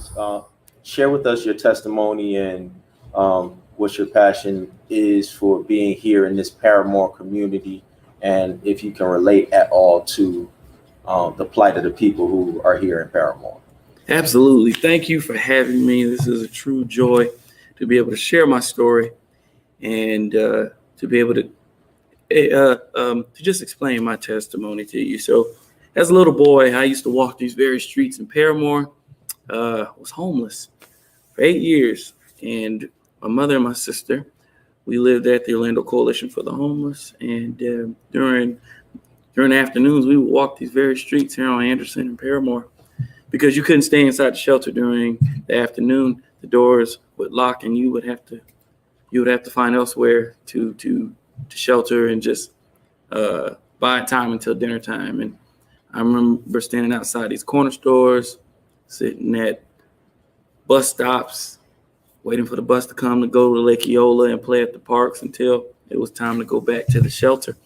please share with us your testimony and what your passion is for being here in this Paramore community, and if you can relate at all to the plight of the people who are here in Paramore. Absolutely. Thank you for having me. This is a true joy to be able to share my story and to be able to just explain my testimony to you. So as a little boy, I used to walk these very streets in Paramore. Was homeless for 8 years. And my mother and my sister, we lived at the Orlando Coalition for the Homeless. And during the afternoons, we would walk these very streets here on Anderson and Paramore because you couldn't stay inside the shelter during the afternoon. The doors would lock and you would have to find elsewhere to shelter and just buy time until dinner time. And I remember standing outside these corner stores, sitting at bus stops, waiting for the bus to come to go to Lake Eola and play at the parks until it was time to go back to the shelter.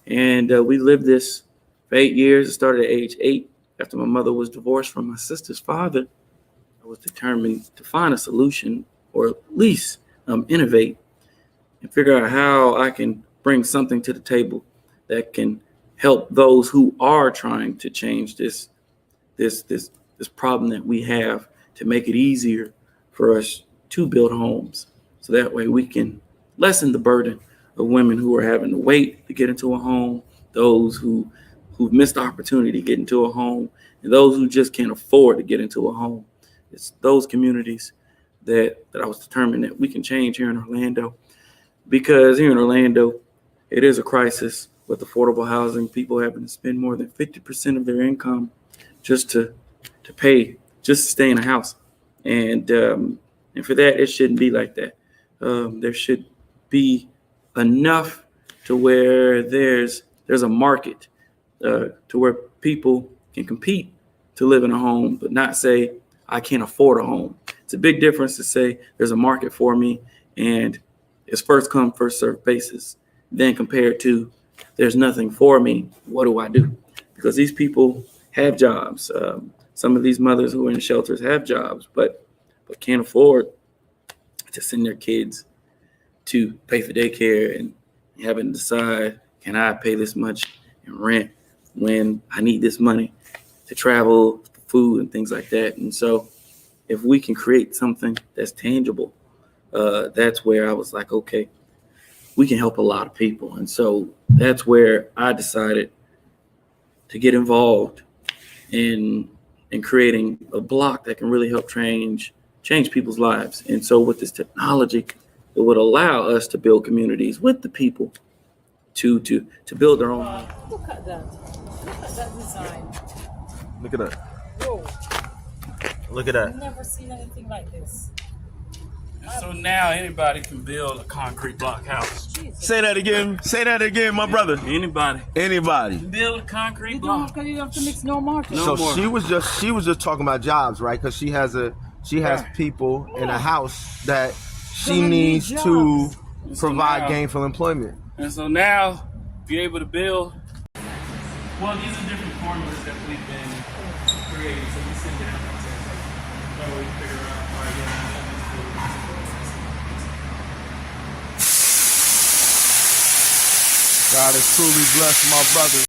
And we lived this for 8 years. It started at age 8 after my mother was divorced from my sister's father. I was determined to find a solution, or at least innovate and figure out how I can bring something to the table that can help those who are trying to change this problem that we have, to make it easier for us to build homes. So that way we can lessen the burden of women who are having to wait to get into a home, those who've missed the opportunity to get into a home, and those who just can't afford to get into a home. It's those communities that I was determined that we can change here in Orlando, because here in Orlando, it is a crisis with affordable housing. People having to spend more than 50% of their income just to stay in a house. And for that, it shouldn't be like that. There should be enough to where there's a market to where people can compete to live in a home, but not say, I can't afford a home. It's a big difference to say there's a market for me and it's first come, first served basis, then compared to there's nothing for me. What do I do? Because these people have jobs. Some of these mothers who are in shelters have jobs, but can't afford to send their kids to pay for daycare and having to decide, can I pay this much in rent when I need this money to travel, food, and things like that. And so if we can create something that's tangible, that's where I was like, okay, we can help a lot of people. And so that's where I decided to get involved in creating a block that can really help change people's lives. And so with this technology, it would allow us to build communities with the people to build their own. Look at that. Look at that design. Look at that. Whoa. Look at that. I've never seen anything like this. So now anybody can build a concrete block house. Jesus. Say that again, my brother. Anybody build a concrete block. You have to mix no market. No So more. she was just talking about jobs, right? Because she has people in a house that she needs to provide gainful employment. And so now, if you're able to build, well, these are different formulas that we've been creating. So we send it out and say, so we figure out, all right, yeah, God has truly blessed my brother.